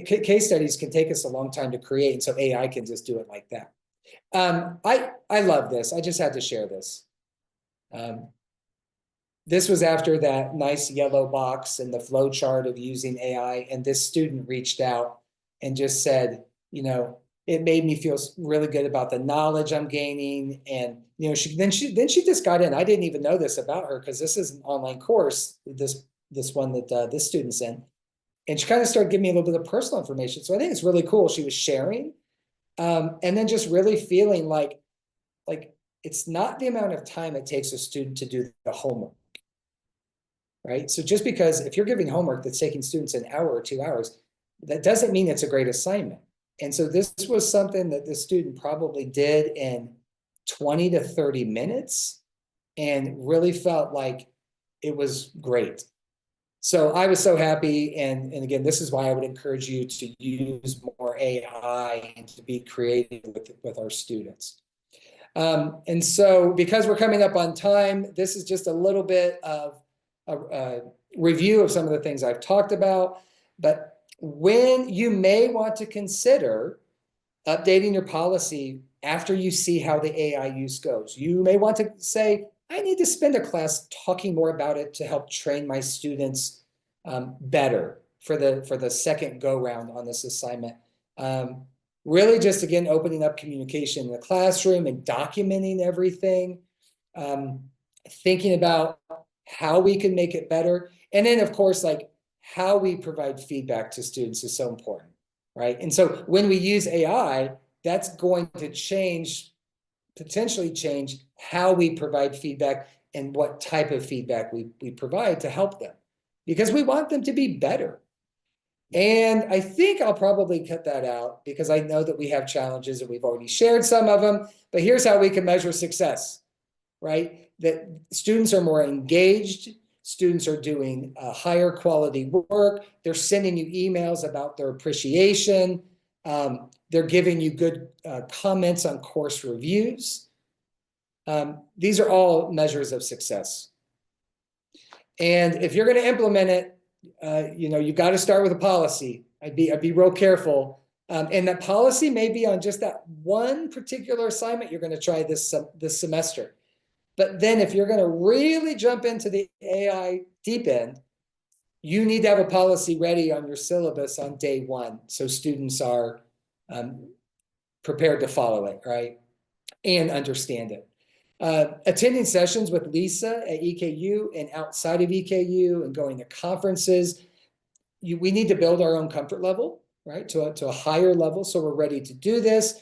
case studies can take us a long time to create, and so AI can just do it like that. I love this. I just had to share this. This was after that nice yellow box and the flow chart of using AI, and this student reached out and just said, it made me feel really good about the knowledge I'm gaining. And, then she just got in. I didn't even know this about her because this is an online course, this one that this student's in. And she kind of started giving me a little bit of personal information. So I think it's really cool. She was sharing, and then just really feeling like it's not the amount of time it takes a student to do the homework, right? So just because if you're giving homework that's taking students an hour or 2 hours, that doesn't mean it's a great assignment. And so this was something that the student probably did in 20 to 30 minutes and really felt like it was great. So I was so happy. And again, this is why I would encourage you to use more AI and to be creative with our students. And so because we're coming up on time, this is just a little bit of a review of some of the things I've talked about. But when you may want to consider updating your policy after you see how the AI use goes, you may want to say, I need to spend a class talking more about it to help train my students better for the second go round on this assignment. Really just, again, opening up communication in the classroom and documenting everything, thinking about how we can make it better. And then, of course, how we provide feedback to students is so important, right? And so when we use AI, that's going to potentially change how we provide feedback and what type of feedback we provide to help them, because we want them to be better. And I think I'll probably cut that out because I know that we have challenges and we've already shared some of them, but here's how we can measure success, right? That students are more engaged, students are doing higher quality work, they're sending you emails about their appreciation, they're giving you good comments on course reviews. These are all measures of success. And if you're going to implement it, you've got to start with a policy. I'd be real careful. And that policy may be on just that one particular assignment you're going to try this semester. But then if you're going to really jump into the AI deep end, you need to have a policy ready on your syllabus on day one, so students are prepared to follow it, right? And understand it. Attending sessions with Lisa at EKU and outside of EKU and going to conferences, we need to build our own comfort level, right, to a higher level, so we're ready to do this.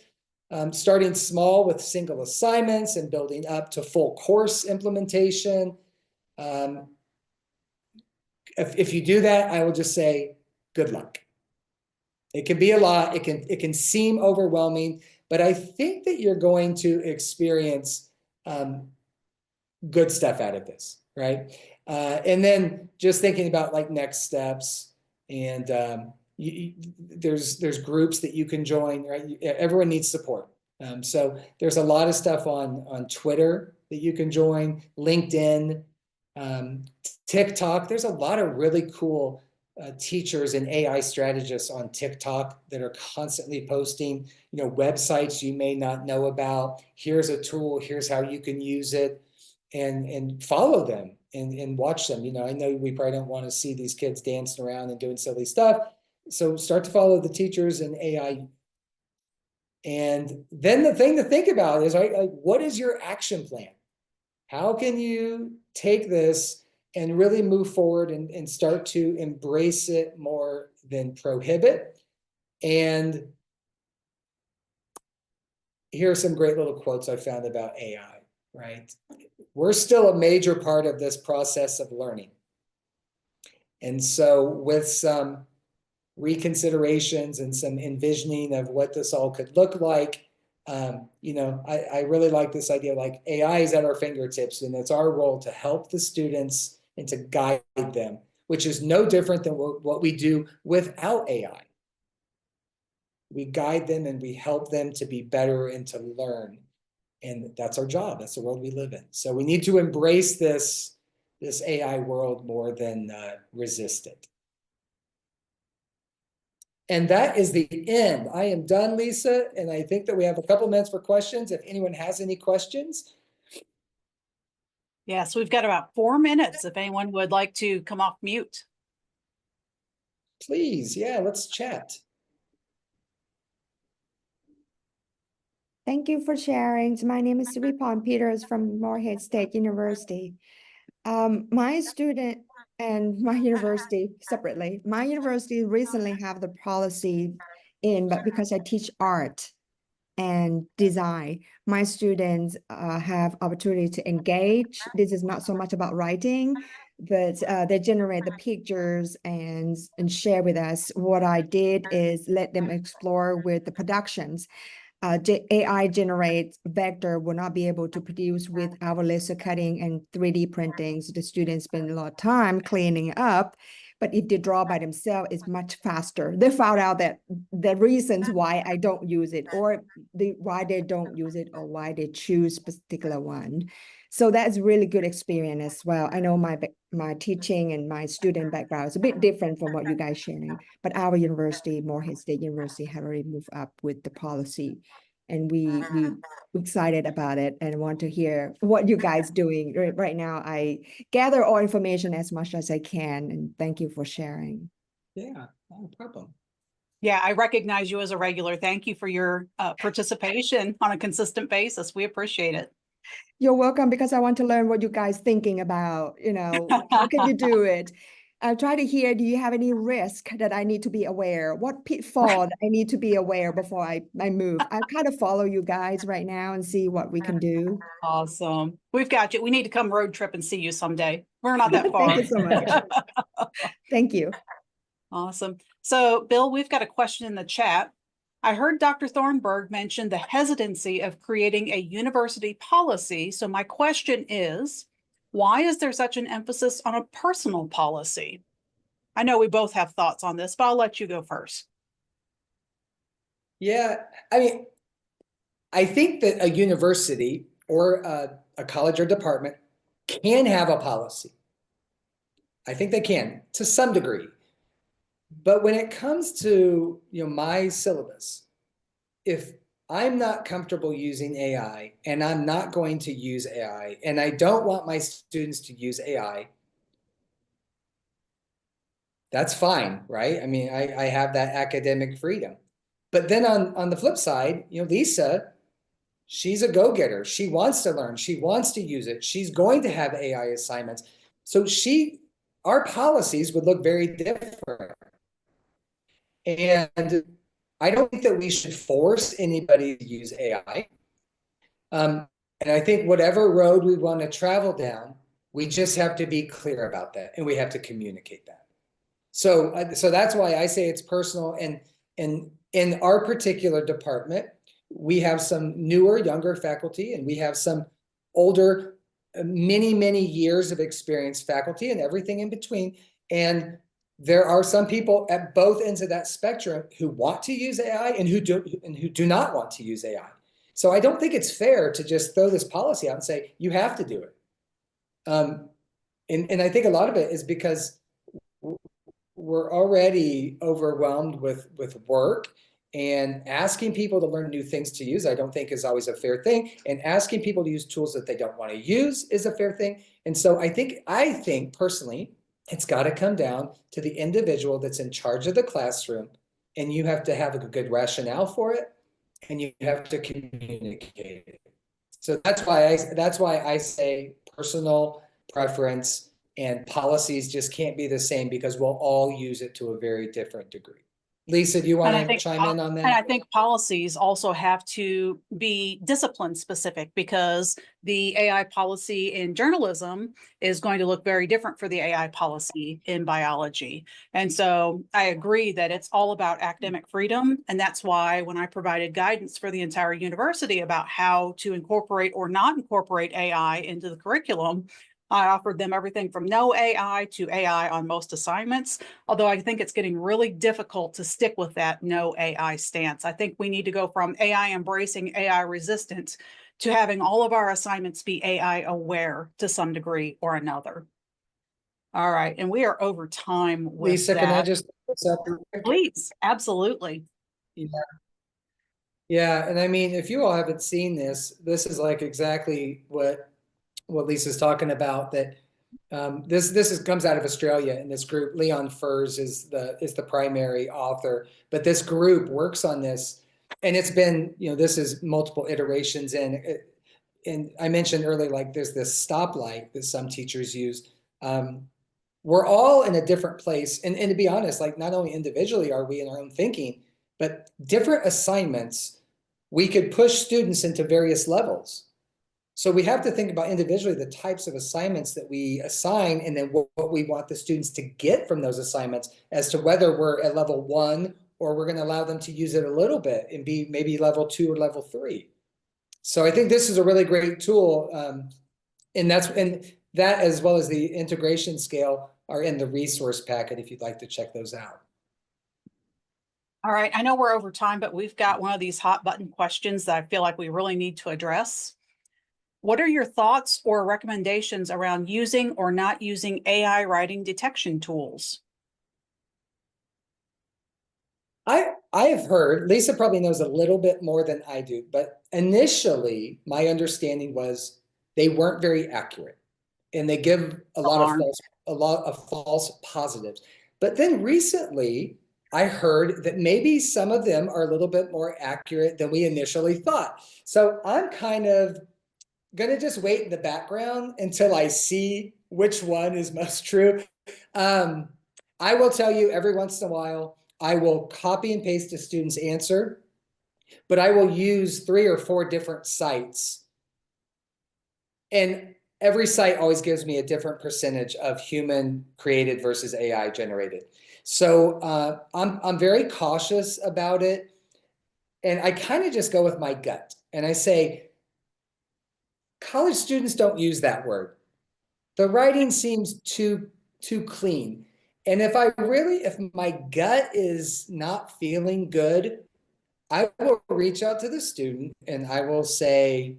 Starting small with single assignments and building up to full course implementation. If you do that, I will just say good luck. It can be a lot. It can seem overwhelming, but I think that you're going to experience good stuff out of this, right? And then just thinking about next steps, and there's groups that you can join, right? Everyone needs support. So there's a lot of stuff on Twitter that you can join, LinkedIn, TikTok. There's a lot of really cool teachers and AI strategists on TikTok that are constantly posting, websites you may not know about. Here's a tool, here's how you can use it, and follow them and watch them. I know we probably don't want to see these kids dancing around and doing silly stuff. So start to follow the teachers and AI. And then the thing to think about is, right, what is your action plan? How can you take this and really move forward and start to embrace it more than prohibit? And here are some great little quotes I found about AI, right? We're still a major part of this process of learning. And so with some reconsiderations and some envisioning of what this all could look like, You know, I really like this idea, like AI is at our fingertips, and it's our role to help the students and to guide them, which is no different than what we do without AI. We guide them and we help them to be better and to learn. And that's our job. That's the world we live in. So we need to embrace this AI world more than resist it. And that is the end. I am done, Lisa. And I think that we have a couple minutes for questions. If anyone has any questions. Yeah, so we've got about 4 minutes if anyone would like to come off mute. Please, yeah, let's chat. Thank you for sharing. So my name is Sripon Peters from Morehead State University. My student and my university separately, my university recently have the policy in, but because I teach art and design, my students have opportunity to engage. This is not so much about writing, but they generate the pictures and share with us. What I did is let them explore with the productions. AI generates vector will not be able to produce with our laser cutting and 3D printing. So the students spend a lot of time cleaning up, but if they draw by themselves, it's much faster. They found out that the reasons why I don't use it, or why they don't use it, or why they choose particular one. So that's really good experience as well. I know my teaching and my student background is a bit different from what you guys sharing, but our university, Morehead State University, have already moved up with the policy, and we excited about it and want to hear what you guys doing right now. I gather all information as much as I can, and thank you for sharing. Yeah, no problem. Yeah, I recognize you as a regular. Thank you for your participation on a consistent basis. We appreciate it. You're welcome, because I want to learn what you guys thinking about, how can you do it? I'll try to hear, do you have any risk that I need to be aware? What pitfall I need to be aware before I move? I kind of follow you guys right now and see what we can do. Awesome. We've got you. We need to come road trip and see you someday. We're not that far. Thank you so much. Thank you. Awesome. So, Bill, we've got a question in the chat. I heard Dr. Thornburgh mention the hesitancy of creating a university policy. So my question is, why is there such an emphasis on a personal policy? I know we both have thoughts on this, but I'll let you go first. Yeah, I mean, I think that a university or a college or department can have a policy. I think they can to some degree. But when it comes to my syllabus, if I'm not comfortable using AI and I'm not going to use AI and I don't want my students to use AI, that's fine, right? I mean, I have that academic freedom. But then on the flip side, Lisa, she's a go-getter. She wants to learn. She wants to use it. She's going to have AI assignments. So our policies would look very different. And I don't think that we should force anybody to use AI. And I think whatever road we want to travel down, we just have to be clear about that, and we have to communicate that. So that's why I say it's personal. And in our particular department, we have some newer, younger faculty, and we have some older, many years of experienced faculty, and everything in between. And there are some people at both ends of that spectrum who want to use AI and who do not want to use AI. So I don't think it's fair to just throw this policy out and say, you have to do it. And I think a lot of it is because we're already overwhelmed with work, and asking people to learn new things to use, I don't think is always a fair thing. And asking people to use tools that they don't want to use is a fair thing. And so I think personally, it's got to come down to the individual that's in charge of the classroom, and you have to have a good rationale for it, and you have to communicate it. So that's why I say personal preference, and policies just can't be the same, because we'll all use it to a very different degree. Lisa, do you And I want to think, chime in on and I that? think policies also have to be discipline specific, because the AI policy in journalism is going to look very different for the AI policy in biology. And so I agree that it's all about academic freedom. And that's why when I provided guidance for the entire university about how to incorporate or not incorporate AI into the curriculum, I offered them everything from no AI to AI on most assignments, although I think it's getting really difficult to stick with that no AI stance. I think we need to go from AI embracing, AI resistant to having all of our assignments be AI aware to some degree or another. All right, and we are over time with Lisa, that. can I just what's up real quick? Please, absolutely. Yeah, and I mean, if you all haven't seen this, this is like exactly what Lisa's talking about. That comes out of Australia, and this group, Leon Furs is the primary author, but this group works on this, and it's been, this is multiple iterations, and I mentioned earlier, like there's this stoplight that some teachers use. We're all in a different place, and to be honest, like not only individually are we in our own thinking, but different assignments, we could push students into various levels. So we have to think about individually the types of assignments that we assign, and then what we want the students to get from those assignments as to whether we're at level 1 or we're going to allow them to use it a little bit and be maybe level 2 or level 3. So I think this is a really great tool. And that as well as the integration scale are in the resource packet if you'd like to check those out. All right, I know we're over time, but we've got one of these hot button questions that I feel like we really need to address. What are your thoughts or recommendations around using or not using AI writing detection tools? I have heard, Lisa probably knows a little bit more than I do, but initially my understanding was they weren't very accurate, and they give a lot of false positives. But then recently I heard that maybe some of them are a little bit more accurate than we initially thought. So I'm kind of gonna just wait in the background until I see which one is most true. I will tell you, every once in a while, I will copy and paste a student's answer, but I will use 3 or 4 different sites. And every site always gives me a different percentage of human created versus AI generated. So I'm very cautious about it. And I kind of just go with my gut. And I say, college students don't use that word. The writing seems too clean. And if my gut is not feeling good, I will reach out to the student and I will say,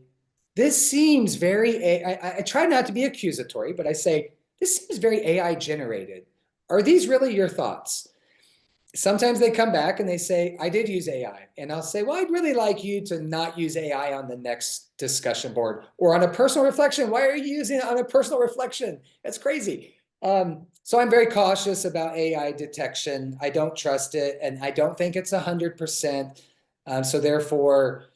this seems very, I try not to be accusatory, but I say, this seems very AI generated. Are these really your thoughts? Sometimes they come back and they say, I did use AI. And I'll say, well, I'd really like you to not use AI on the next discussion board or on a personal reflection. Why are you using it on a personal reflection? That's crazy. So I'm very cautious about AI detection. I don't trust it, and I don't think it's 100%. So therefore,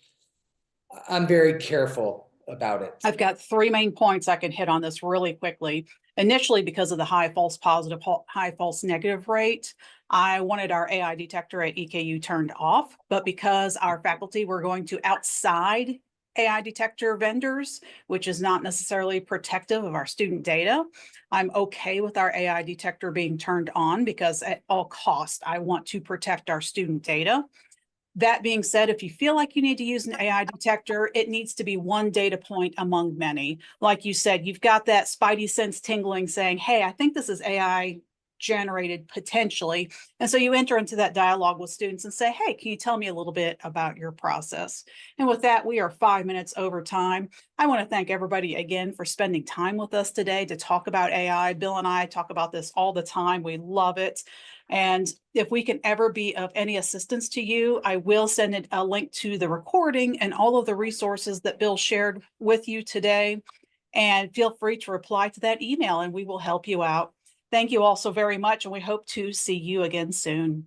I'm very careful about it. I've got 3 main points I can hit on this really quickly. Initially, because of the high false positive, high false negative rate, I wanted our AI detector at EKU turned off, but because our faculty were going to outside AI detector vendors, which is not necessarily protective of our student data, I'm okay with our AI detector being turned on because at all costs, I want to protect our student data. That being said, if you feel like you need to use an AI detector, it needs to be one data point among many. Like you said, you've got that spidey sense tingling saying, hey, I think this is AI generated potentially. And so you enter into that dialogue with students and say, hey, can you tell me a little bit about your process? And with that, we are 5 minutes over time. I want to thank everybody again for spending time with us today to talk about AI. Bill and I talk about this all the time. We love it. And if we can ever be of any assistance to you, I will send a link to the recording and all of the resources that Bill shared with you today. And feel free to reply to that email and we will help you out. Thank you all so very much, and we hope to see you again soon.